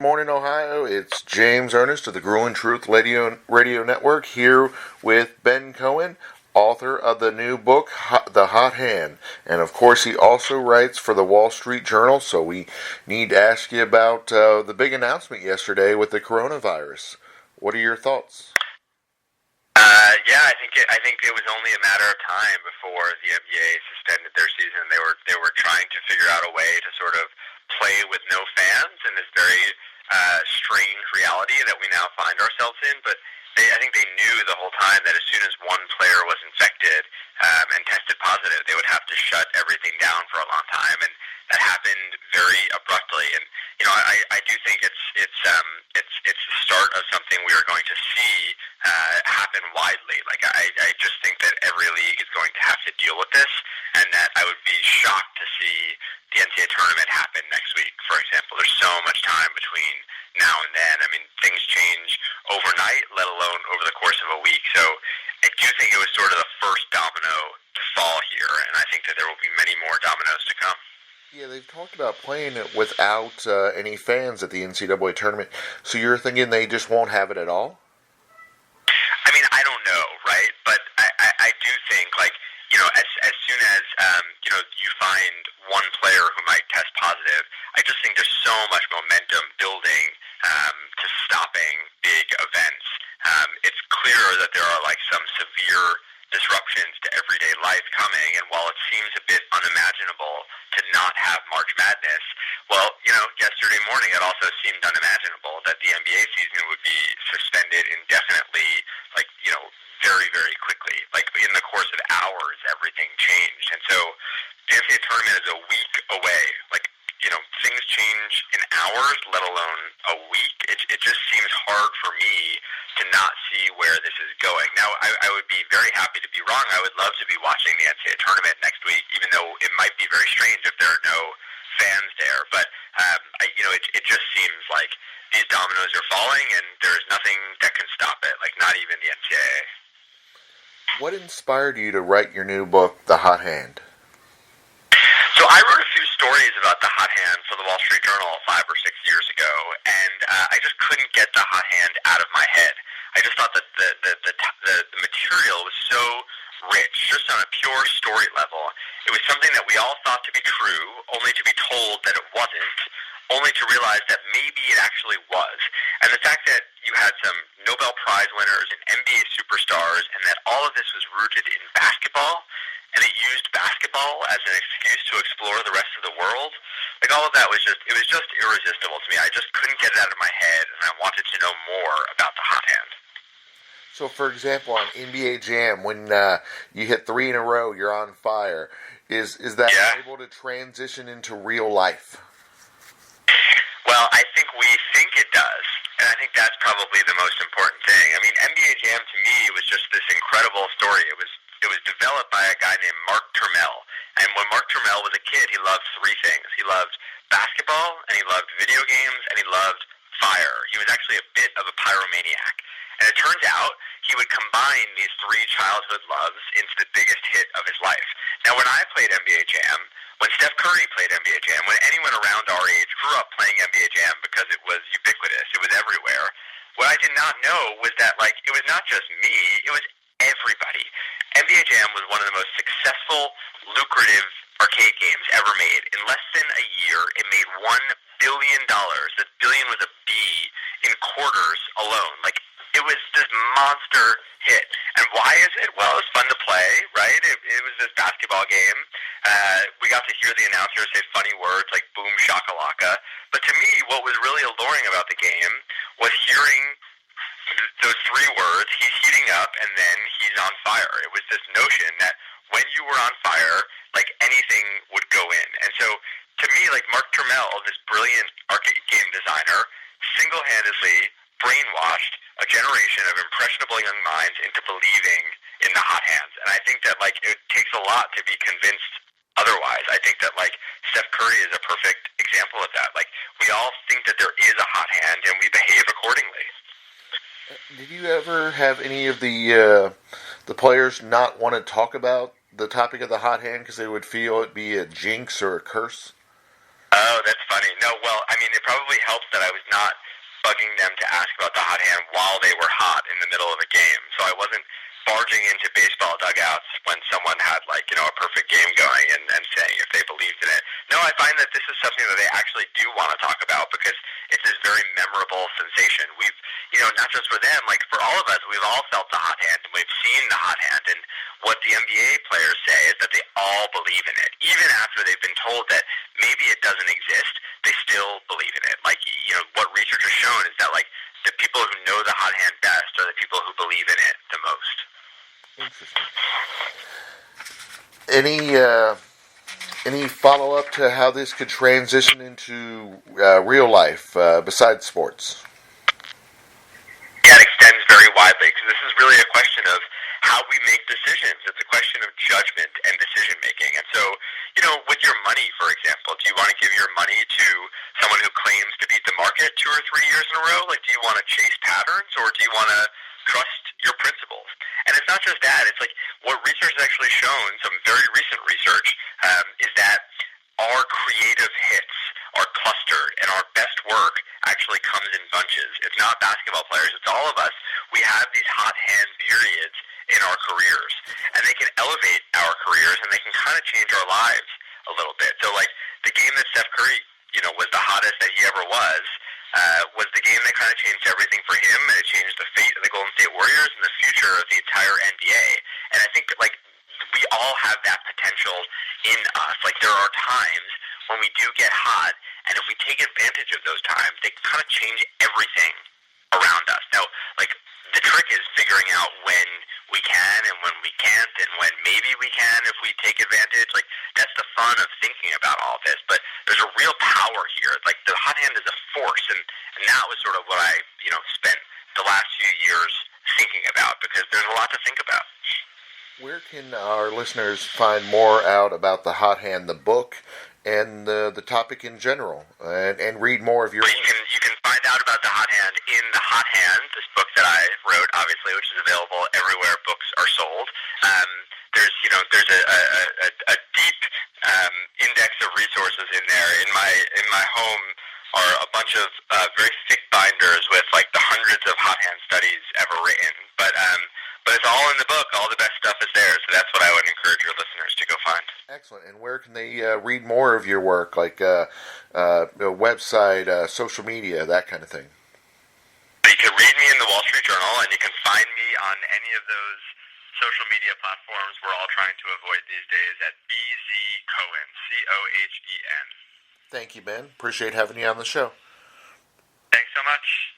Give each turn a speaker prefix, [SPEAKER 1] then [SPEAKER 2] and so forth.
[SPEAKER 1] Morning, Ohio. It's James Ernest of the Grueling Truth Radio Network here with Ben Cohen, author of the new book, The Hot Hand. And of course, he also writes for the Wall Street Journal, so we need to ask you about the big announcement yesterday with the coronavirus. What are your thoughts?
[SPEAKER 2] I think it was only a matter of time before the NBA suspended their season. They were trying to figure out a way to sort of play with no fans in this very strange reality that we now find ourselves in. But I think they knew the whole time that as soon as one player was infected and tested positive, they would have to shut everything down for a long time, and that happened very abruptly. And I do think it's the start of something we are going to see happen widely. Like I just think that every league is going to have to deal with this, and that I would be shocked to see the NCAA tournament happen next week, for example. There's so much time between now and then. I mean, things change overnight, let alone over the course of a week. So I do think it was sort of the first domino to fall here, and I think that there will be many more dominoes to come.
[SPEAKER 1] Yeah, they've talked about playing it without any fans at the NCAA tournament. So you're thinking they just won't have it at all?
[SPEAKER 2] I mean, I don't know, right? But I do think, as soon as, you find one player who might test positive, I just think there's so much momentum building to stopping big events. It's clear that there are, some severe disruptions to everyday life coming, and while it seems a bit unimaginable to not have March Madness, well, yesterday morning it also seemed unimaginable that the NBA season would be suspended indefinitely, very, very quickly. In the course of hours, everything changed. And so the NCAA tournament is a week away. Things change in hours, let alone a week. It just seems hard for me to not see where this is going. Now, I would be very happy to be wrong. I would love to be watching the NCAA tournament next week, even though it might be very strange if there are no fans there. But, it just seems like these dominoes are falling, and there's nothing that can stop it, not even the NCAA.
[SPEAKER 1] What inspired you to write your new book, The Hot Hand?
[SPEAKER 2] So I wrote a few stories about the hot hand for the Wall Street Journal 5 or 6 years ago, and I just couldn't get the hot hand out of my head. I just thought that the material was so rich, just on a pure story level. It was something that we all thought to be true, only to be told that it wasn't, only to realize that maybe it actually was. And the fact that you had some Nobel Prize winners and NBA superstars, and that all of this was rooted in basketball, and it used basketball as an excuse to explore the rest of the world, all of that was just irresistible to me. I just couldn't get it out of my head, and I wanted to know more about the hot hand.
[SPEAKER 1] So, for example, on NBA Jam, when you hit 3 in a row, you're on fire. Is that able to transition into real life?
[SPEAKER 2] Well, I think we think it does, and I think that's probably the most important thing. I mean, NBA Jam to me was just this incredible story. It was developed by a guy named Mark Turmell, and when Mark Turmell was a kid, he loved 3 things. He loved basketball, and he loved video games, and he loved fire. He was actually a bit of a pyromaniac. And it turns out he would combine these 3 childhood loves into the biggest hit of his life. Now, when I played NBA Jam, when Steph Curry played NBA Jam, when anyone around our age grew up playing NBA Jam because it was ubiquitous, it was everywhere, what I did not know was that, it was not just me, it was everybody. NBA Jam was one of the most successful, lucrative arcade games ever made. In less than a year, it made $1 billion. The billion was a B in quarters alone. It was this monster hit. And why is it? Well, it was fun to play, right? It was this basketball game. We got to hear the announcers say funny words like boom shakalaka. But to me, what was really alluring about the game was hearing those 3 words, he's heating up and then he's on fire. It was this notion that when you were on fire, anything would go in. And so, to me, Mark Turmell, this brilliant arcade game designer, single-handedly brainwashed a generation of impressionable young minds into believing in the hot hands. And I think that, it takes a lot to be convinced otherwise. I think that, Steph Curry is a perfect example of that. We all think that there is a hot hand, and we behave accordingly.
[SPEAKER 1] Did you ever have any of the players not want to talk about the topic of the hot hand because they would feel it'd be a jinx or a curse?
[SPEAKER 2] Oh, that's funny. No, well, I mean, it probably probably helps that I was not bugging them to ask about the hot hand while they were hot in the middle of a game. So I wasn't barging into baseball dugouts when someone had, like, you know, a perfect game going and saying if they believed in it. No, I find that this is something that they actually do want to talk about because it's this very memorable sensation. We've, you know, not just for them, like for all of us, we've all felt the hot hand and we've seen the hot hand. And what the NBA players say is that they all believe in it. Even after they've been told that maybe it doesn't exist, they still believe in it. Like, you know, what research has shown is that, like, the people who know the hot hand best are the people who believe in it the most.
[SPEAKER 1] Interesting. Any follow-up to how this could transition into real life besides sports?
[SPEAKER 2] Yeah, it extends very widely because this is really a question of how we make decisions. It's a question of judgment and decision making. And so, you know, with your money, for example, do you want to give your money to someone who claims to beat the market 2 or 3 years in a row? Like, do you want to chase patterns or do you want to trust your principles? And it's not just that. It's like what research has actually shown, some very recent research, is that our creative hits are clustered and our best work actually comes in bunches. It's not basketball players. It's all of us. We have these hot hand periods in our careers, and they can elevate our careers and they can kind of change our lives a little bit. So, like, the game that Steph Curry, you know, was the hottest that he ever was the game that kind of changed everything for him, and it changed the fate of the Golden State Warriors and the future of the entire NBA. And I think, like, we all have that potential in us. Like, there are times when we do get hot, and if we take advantage of those times, they kind of change everything around us. Now, like, the trick is figuring out when we can and when we can't and when maybe we can if we take advantage. Like, that's the fun of thinking about all this. But there's a real power here. Like, the hot hand is a force, and that was sort of what I, you know, spent the last few years thinking about because there's a lot to think about.
[SPEAKER 1] Where can our listeners find more out about the hot hand, the book, and the topic in general, and read more of your
[SPEAKER 2] work? You can find out about the hot hand in The Hot Hand, this book that I wrote, obviously, which is available everywhere books are sold. There's a deep index of resources in there. In my home are a bunch of very thick binders with, like, the hundreds of hot hand studies ever written. But it's all in the book. All the best stuff is there. So that's what I would encourage your listeners to go find.
[SPEAKER 1] Excellent. And where can they read more of your work, like a website, social media, that kind of thing?
[SPEAKER 2] You can read me in the Wall Street Journal, and you can find me on any of those social media platforms we're all trying to avoid these days at BZ Cohen, Cohen.
[SPEAKER 1] Thank you, Ben. Appreciate having you on the show.
[SPEAKER 2] Thanks so much.